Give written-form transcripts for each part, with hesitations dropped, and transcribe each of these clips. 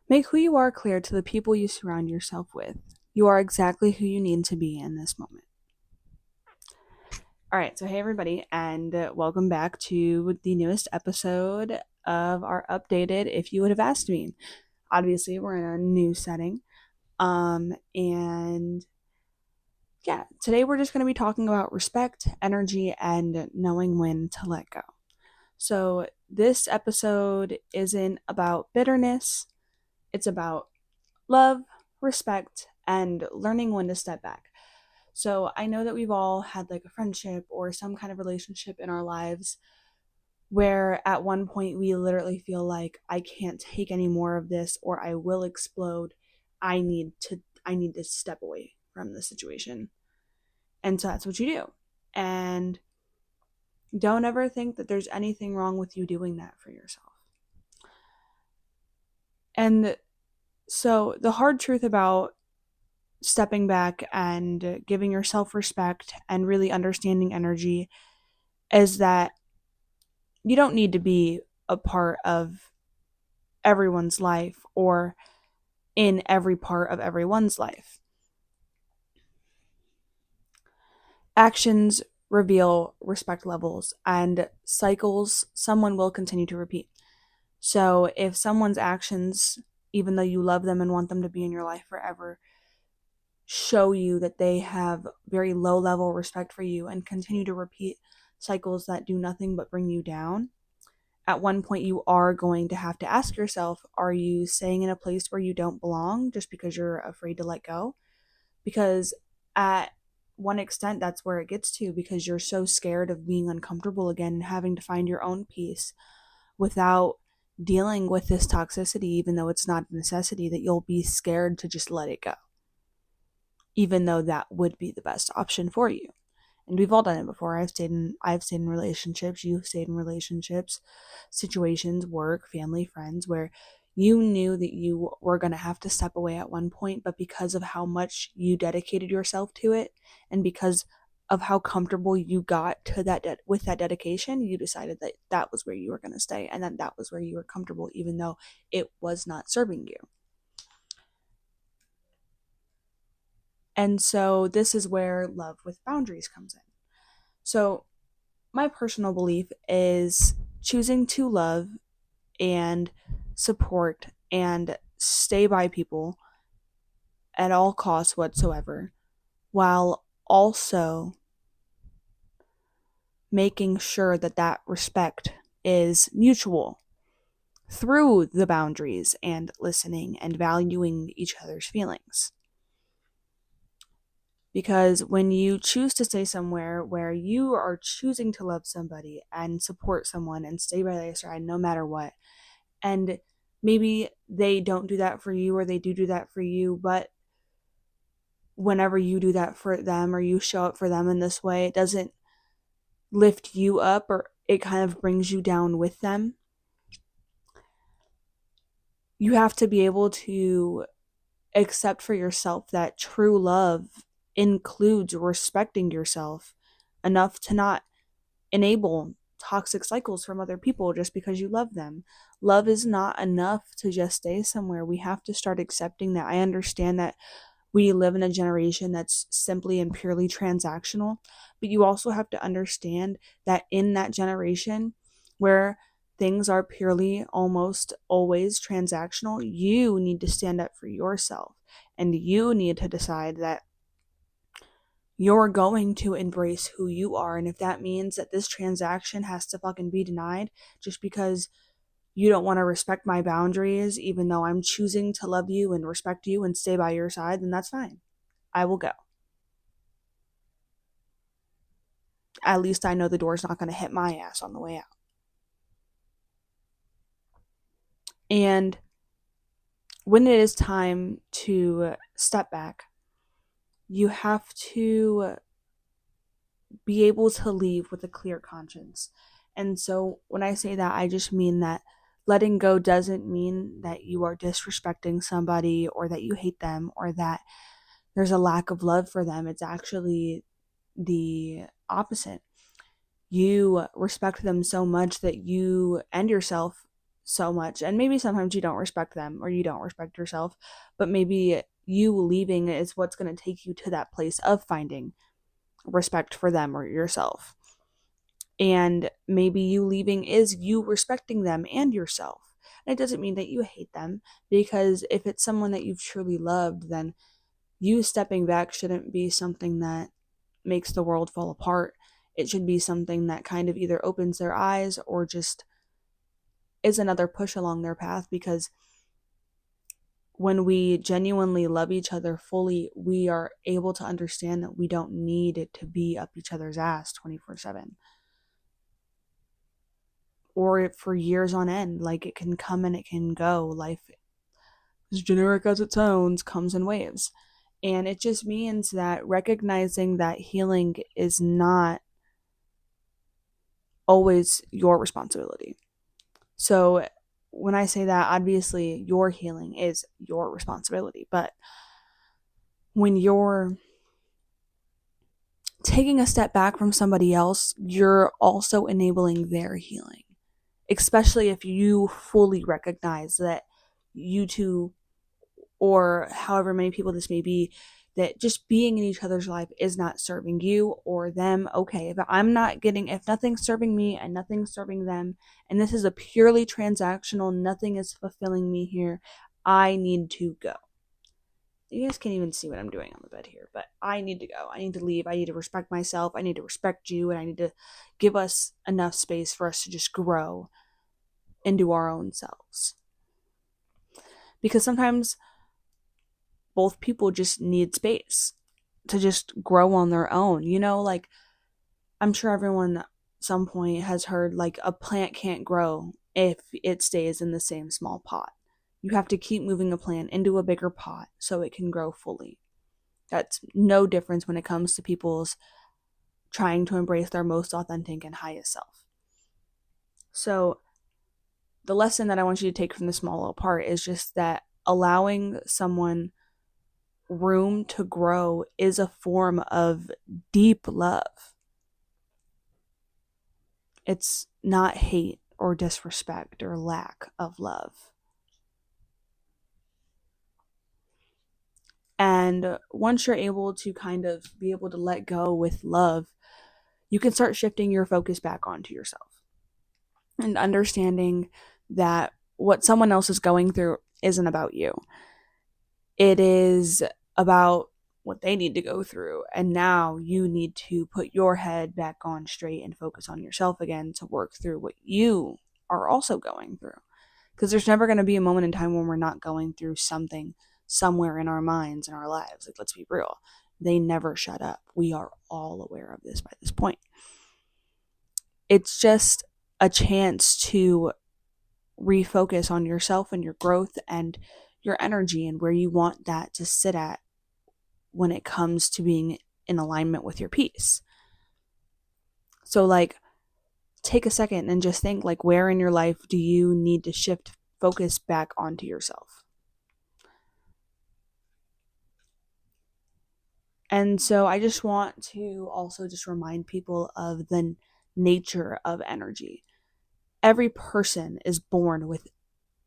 Make who you are clear to the people you surround yourself with. You are exactly who you need to be in this moment. All right, so hey everybody, and welcome back to the newest episode of our updated If You Would Have Asked Me. Obviously, we're in a new setting. And yeah, today we're just going to be talking about respect, energy, and knowing when to let go. So, this episode isn't about bitterness, it's about love, respect, and learning when to step back. So I know that we've all had like a friendship or some kind of relationship in our lives where at one point we literally feel like I can't take any more of this or I will explode. I need to step away from the situation. And so that's what you do. And don't ever think that there's anything wrong with you doing that for yourself. And so the hard truth about stepping back and giving yourself respect and really understanding energy is that you don't need to be a part of everyone's life or in every part of everyone's life. Actions reveal respect levels and cycles someone will continue to repeat. So if someone's actions, even though you love them and want them to be in your life forever, show you that they have very low level respect for you and continue to repeat cycles that do nothing but bring you down, at one point you are going to have to ask yourself, are you staying in a place where you don't belong just because you're afraid to let go? Because at one extent that's where it gets to, because you're so scared of being uncomfortable again and having to find your own peace without dealing with this toxicity, even though it's not a necessity, that you'll be scared to just let it go, even though that would be the best option for you. And we've all done it before. I've stayed in relationships, you've stayed in relationships, situations, work, family, friends, where you knew that you were going to have to step away at one point, but because of how much you dedicated yourself to it and because of how comfortable you got to with that dedication, you decided that that was where you were going to stay and that was where you were comfortable, even though it was not serving you. And so this is where love with boundaries comes in. So my personal belief is choosing to love and support and stay by people at all costs whatsoever, while also making sure that that respect is mutual through the boundaries and listening and valuing each other's feelings. Because when you choose to stay somewhere where you are choosing to love somebody and support someone and stay by their side no matter what, and maybe they don't do that for you or they do that for you, but whenever you do that for them or you show up for them in this way, it doesn't lift you up or it kind of brings you down with them. You have to be able to accept for yourself that true love includes respecting yourself enough to not enable toxic cycles from other people just because you love them. Love is not enough to just stay somewhere. We have to start accepting that. I understand that we live in a generation that's simply and purely transactional, but you also have to understand that in that generation where things are purely almost always transactional, you need to stand up for yourself and you need to decide that you're going to embrace who you are. And if that means that this transaction has to fucking be denied just because you don't want to respect my boundaries, even though I'm choosing to love you and respect you and stay by your side, then that's fine. I will go. At least I know the door's not going to hit my ass on the way out. And when it is time to step back, you have to be able to leave with a clear conscience. And so when I say that, I just mean that letting go doesn't mean that you are disrespecting somebody or that you hate them or that there's a lack of love for them. It's actually the opposite. You respect them so much that you and yourself so much, and maybe sometimes you don't respect them or you don't respect yourself, but maybe you leaving is what's going to take you to that place of finding respect for them or yourself. And maybe you leaving is you respecting them and yourself. And it doesn't mean that you hate them, because if it's someone that you've truly loved, then you stepping back shouldn't be something that makes the world fall apart. It should be something that kind of either opens their eyes or just is another push along their path, because when we genuinely love each other fully, we are able to understand that we don't need it to be up each other's ass 24/7 or for years on end. Like, it can come and it can go. Life, as generic as it sounds, comes in waves. And it just means that recognizing that healing is not always your responsibility. So when I say that, obviously your healing is your responsibility, but when you're taking a step back from somebody else, you're also enabling their healing, especially if you fully recognize that you two, or however many people this may be, that just being in each other's life is not serving you or them. Okay, if nothing's serving me and nothing's serving them, and this is a purely transactional, nothing is fulfilling me here, I need to go. You guys can't even see what I'm doing on the bed here, but I need to go. I need to leave. I need to respect myself. I need to respect you, and I need to give us enough space for us to just grow into our own selves. Because sometimes both people just need space to just grow on their own. Like, I'm sure everyone at some point has heard, like, a plant can't grow if it stays in the same small pot. You have to keep moving a plant into a bigger pot so it can grow fully. That's no difference when it comes to people's trying to embrace their most authentic and highest self. So, the lesson that I want you to take from this small little part is just that allowing someone room to grow is a form of deep love. It's not hate or disrespect or lack of love. And once you're able to kind of be able to let go with love, you can start shifting your focus back onto yourself and understanding that what someone else is going through isn't about you. It is about what they need to go through. And now you need to put your head back on straight and focus on yourself again to work through what you are also going through. Because there's never going to be a moment in time when we're not going through something somewhere in our minds and our lives. Like, let's be real. They never shut up. We are all aware of this by this point. It's just a chance to refocus on yourself and your growth and your energy and where you want that to sit at when it comes to being in alignment with your peace. So, like, take a second and just think, like, where in your life do you need to shift focus back onto yourself? And so I just want to also just remind people of the nature of energy. Every person is born with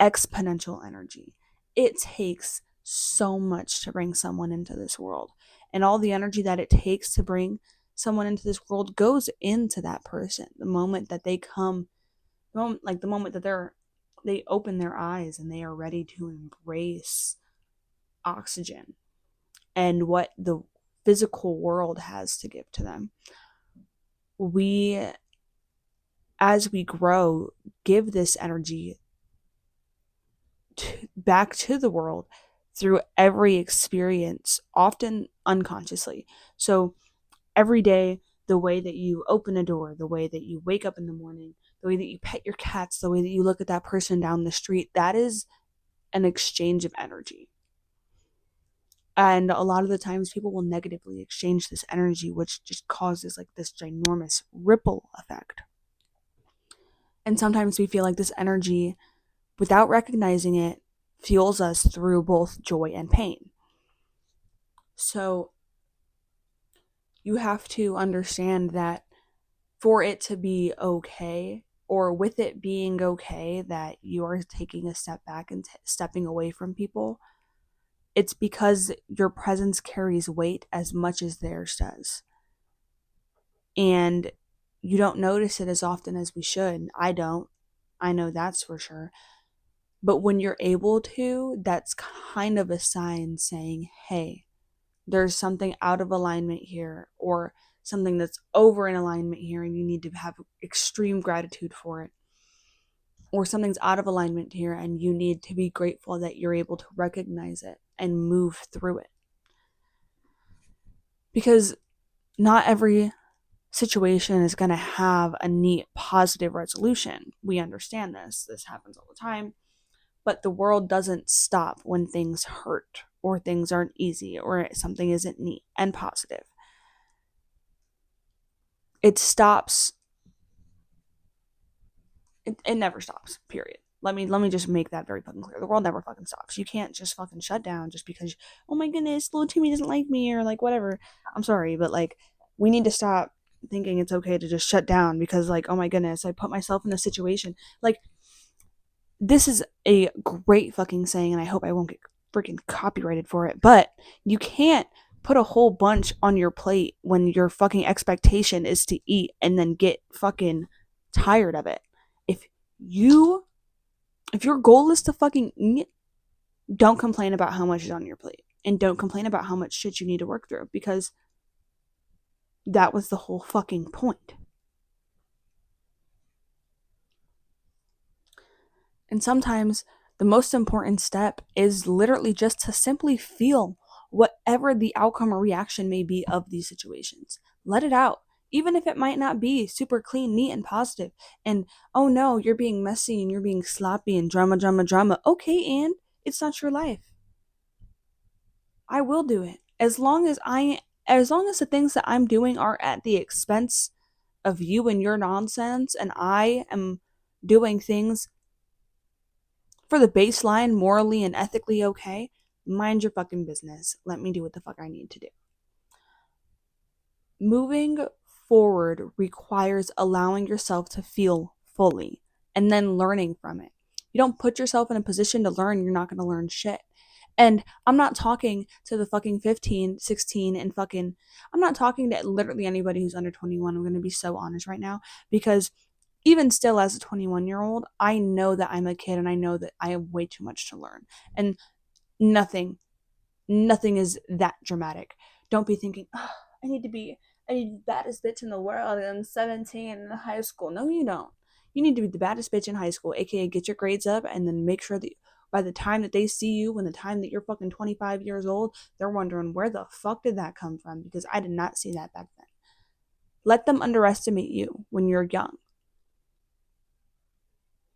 exponential energy. It takes so much to bring someone into this world. And all the energy that it takes to bring someone into this world goes into that person. The moment that they come, the moment that they open their eyes and they are ready to embrace oxygen and what the physical world has to give to them. We, as we grow, give this energy back to the world through every experience, often unconsciously. So every day, the way that you open a door, the way that you wake up in the morning, the way that you pet your cats, the way that you look at that person down the street, that is an exchange of energy. And a lot of the times people will negatively exchange this energy, which just causes like this ginormous ripple effect. And sometimes we feel like this energy, without recognizing it, fuels us through both joy and pain. So you have to understand that for it to be okay or with it being okay that you are taking a step back and stepping away from people, it's because your presence carries weight as much as theirs does. And you don't notice it as often as we should. I don't. I know that's for sure. But when you're able to, that's kind of a sign saying, hey, there's something out of alignment here, or something that's over in alignment here, and you need to have extreme gratitude for it. Or something's out of alignment here, and you need to be grateful that you're able to recognize it and move through it. Because not every situation is going to have a neat, positive resolution. We understand this. This happens all the time. But the world doesn't stop when things hurt, or things aren't easy, or something isn't neat and positive. It stops. It never stops, period. Let me just make that very fucking clear. The world never fucking stops. You can't just fucking shut down just because, oh my goodness, little Timmy doesn't like me, or like whatever. I'm sorry, but like, we need to stop thinking it's okay to just shut down because, like, oh my goodness, I put myself in a situation. Like, this is a great fucking saying, and I hope I won't get freaking copyrighted for it, but you can't put a whole bunch on your plate when your fucking expectation is to eat and then get fucking tired of it. If your goal is to fucking eat, don't complain about how much is on your plate, and don't complain about how much shit you need to work through, because that was the whole fucking point. And sometimes the most important step is literally just to simply feel whatever the outcome or reaction may be of these situations. Let it out, even if it might not be super clean, neat, and positive. And oh no, you're being messy and you're being sloppy and drama. Okay, and it's not your life. I will do it as long as the things that I'm doing are at the expense of you and your nonsense, and I am doing things for the baseline, morally and ethically okay. Mind your fucking business. Let me do what the fuck I need to do. Moving forward requires allowing yourself to feel fully and then learning from it. You don't put yourself in a position to learn, you're not going to learn shit. And I'm not talking to the fucking 15, 16, and fucking, I'm not talking to literally anybody who's under 21. I'm going to be so honest right now, because even still, as a 21-year-old, I know that I'm a kid, and I know that I have way too much to learn. And nothing is that dramatic. Don't be thinking, oh, I need to be the baddest bitch in the world, and I'm 17 in high school. No, you don't. You need to be the baddest bitch in high school, aka get your grades up, and then make sure that by the time that they see you, when the time that you're fucking 25 years old, they're wondering, where the fuck did that come from? Because I did not see that back then. Let them underestimate you when you're young.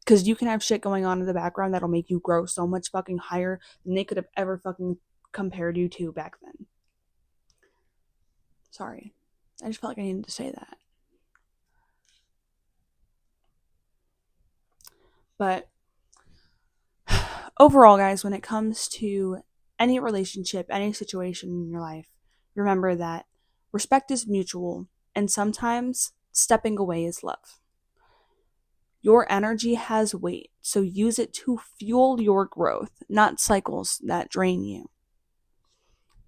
Because you can have shit going on in the background that'll make you grow so much fucking higher than they could have ever fucking compared you to back then. Sorry. I just felt like I needed to say that. But overall, guys, when it comes to any relationship, any situation in your life, remember that respect is mutual, and sometimes stepping away is love. Your energy has weight, so use it to fuel your growth, not cycles that drain you.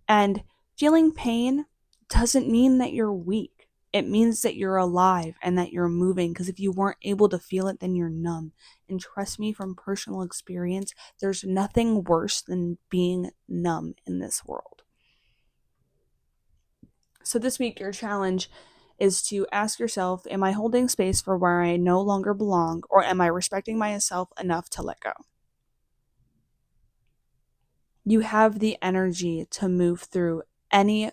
And feeling pain doesn't mean that you're weak. It means that you're alive and that you're moving, because if you weren't able to feel it, then you're numb. And trust me, from personal experience, there's nothing worse than being numb in this world. So this week, your challenge is to ask yourself, am I holding space for where I no longer belong, or am I respecting myself enough to let go? You have the energy to move through any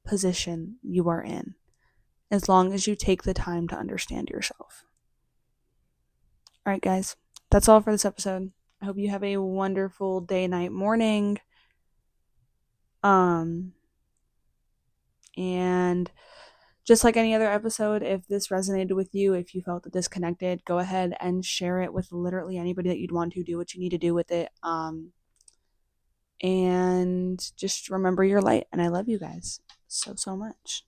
position you are in, as long as you take the time to understand yourself. All right, guys, that's all for this episode. I hope you have a wonderful day, night, morning. And just like any other episode, if this resonated with you, if you felt disconnected, go ahead and share it with literally anybody that you'd want to. Do what you need to do with it. And just remember your light. And I love you guys so much.